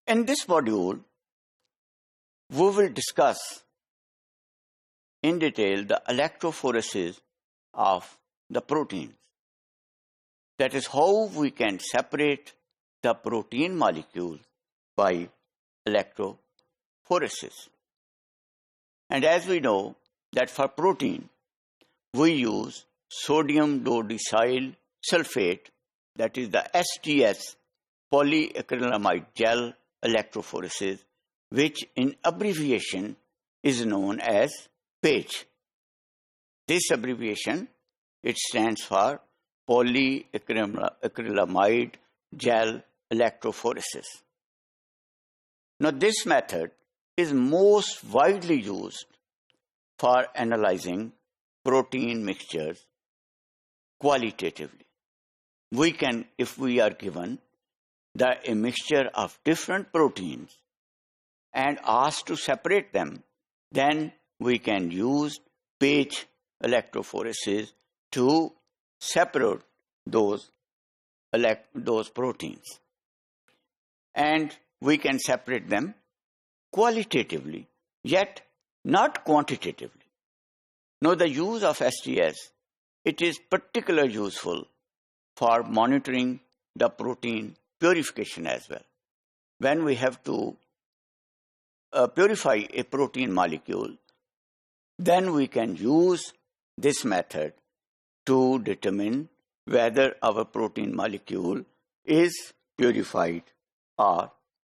In this module, we will discuss in detail the electrophoresis of the proteins. That is how we can separate the protein molecule by electrophoresis. And as we know that for protein, we use sodium dodecyl sulfate, that is the SDS polyacrylamide gel electrophoresis, which in abbreviation is known as PAGE. This abbreviation, it stands for polyacrylamide gel electrophoresis. Now this method is most widely used for analyzing protein mixtures qualitatively. We can, if we are given a mixture of different proteins and asked to separate them, then we can use PAGE electrophoresis to separate those proteins. And we can separate them qualitatively, yet not quantitatively. Now the use of SDS, it is particularly useful for monitoring the protein purification as well. When we have to purify a protein molecule, then we can use this method to determine whether our protein molecule is purified or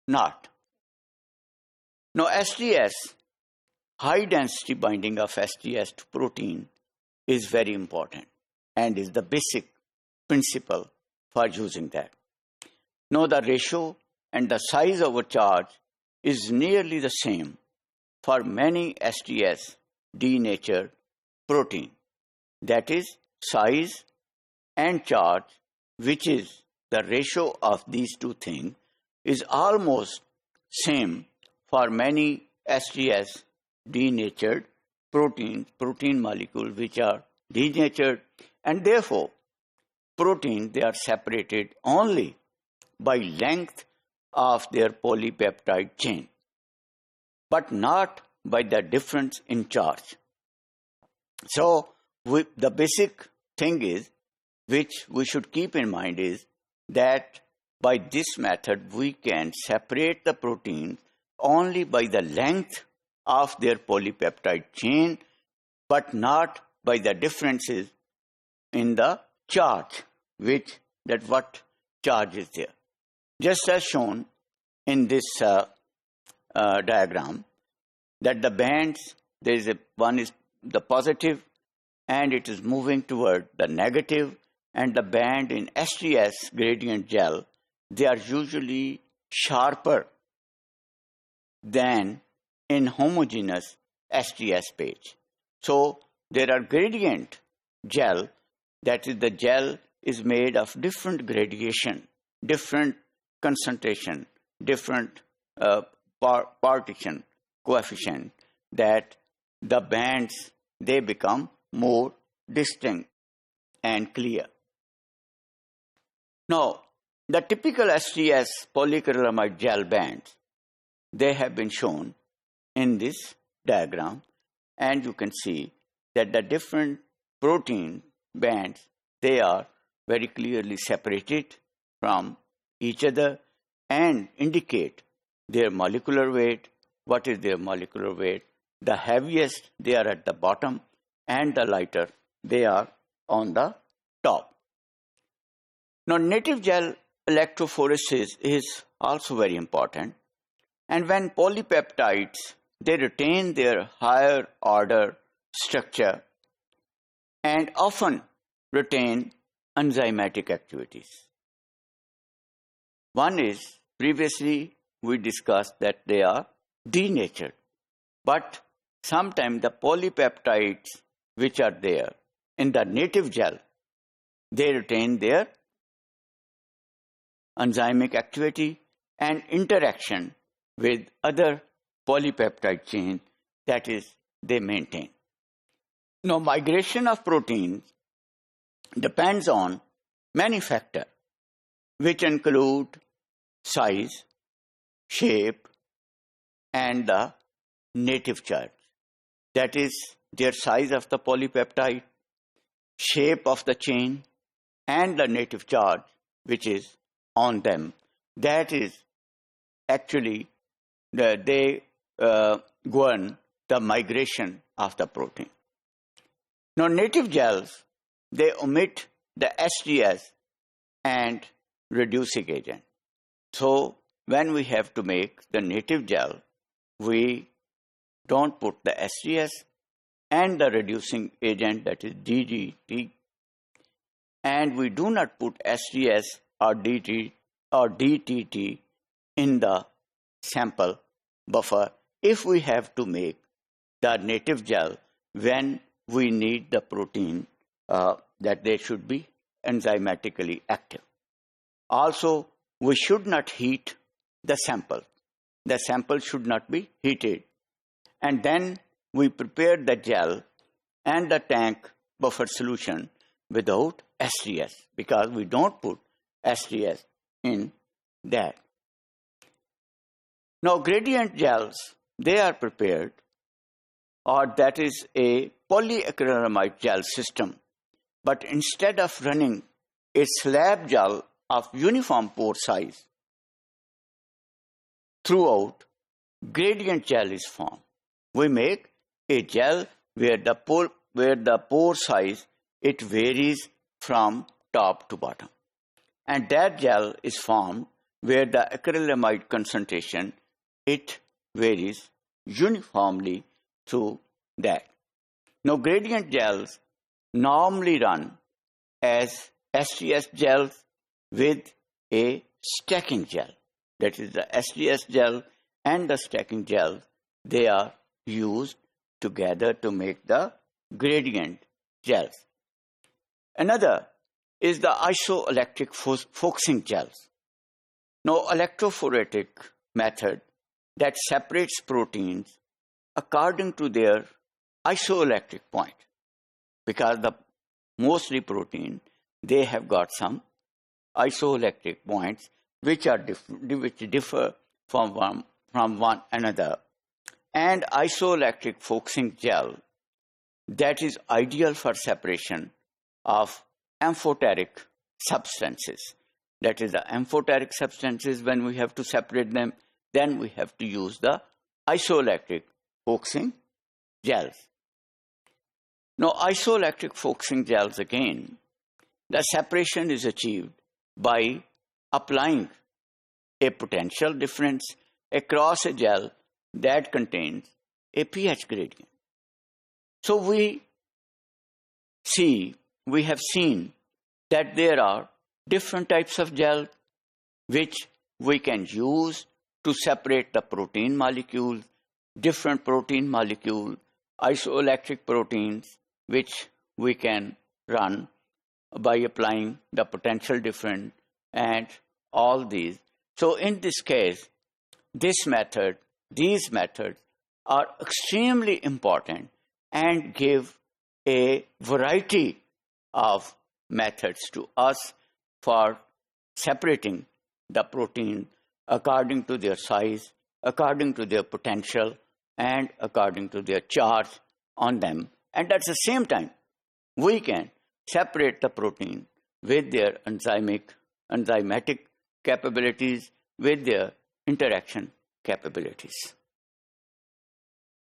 not. Now SDS, high density binding of SDS to protein is very important and is the basic principle for using that. Now the ratio and the size of a charge is nearly the same for many SDS denatured protein. That is, size and charge, which is the ratio of these two things, is almost same for many SDS denatured protein molecules which are denatured, and therefore protein, they are separated only by length of their polypeptide chain, but not by the difference in charge. So the basic thing is, which we should keep in mind, is that by this method we can separate the proteins only by the length of their polypeptide chain, but not by the differences in the charge, what charge is there. Just as shown in this diagram, that the bands, one is the positive and it is moving toward the negative, and the band in SDS gradient gel, they are usually sharper than in homogeneous SDS PAGE. So there are gradient gel, that is the gel is made of different gradation, different concentration, different partition coefficient, that the bands, they become more distinct and clear. Now, the typical SDS polyacrylamide gel bands, they have been shown in this diagram, and you can see that the different protein bands, they are very clearly separated from each other and indicate their molecular weight. What is their molecular weight? The heaviest, they are at the bottom, and the lighter, they are on the top. Now, native gel electrophoresis is also very important. And when polypeptides, they retain their higher order structure and often retain enzymatic activities. One is, previously we discussed that they are denatured, but sometimes the polypeptides which are there in the native gel, they retain their enzymic activity and interaction with other polypeptide chain, that is, they maintain. Now, migration of proteins depends on many factors, which include size, shape, and the native charge. That is their size of the polypeptide, shape of the chain, and the native charge which is on them. That is actually they govern the migration of the protein. Now, native gels, they omit the SDS and reducing agent. So, when we have to make the native gel, we don't put the SDS and the reducing agent, that is DDT, and we do not put SDS or DTT in the sample buffer if we have to make the native gel when we need the protein that they should be enzymatically active. Also, we should not heat the sample. The sample should not be heated. And then we prepare the gel and the tank buffer solution without SDS, because we don't put SDS in that. Now, gradient gels, they are prepared, or that is a polyacrylamide gel system. But instead of running a slab gel of uniform pore size throughout, gradient gel is formed. We make a gel where the pore size, it varies from top to bottom. And that gel is formed where the acrylamide concentration, it varies uniformly through that. Now, gradient gels normally run as SDS gels with a stacking gel. That is, the SDS gel and the stacking gel, they are used together to make the gradient gels. Another is the isoelectric focusing gels. Now, electrophoretic method that separates proteins according to their isoelectric point, because the mostly protein, they have got some isoelectric points which differ from one another. And isoelectric focusing gel, that is ideal for separation of amphoteric substances. That is, the amphoteric substances, when we have to separate them, then we have to use the isoelectric focusing gels. Now, isoelectric focusing gels, again, the separation is achieved by applying a potential difference across a gel that contains a pH gradient. So we have seen that there are different types of gel which we can use to separate the protein molecules, different protein molecules, isoelectric proteins, which we can run by applying the potential difference and all these. So in this case, these methods are extremely important and give a variety of methods to us for separating the protein according to their size, according to their potential, and according to their charge on them. And at the same time, we can separate the protein with their enzymatic capabilities, with their interaction capabilities.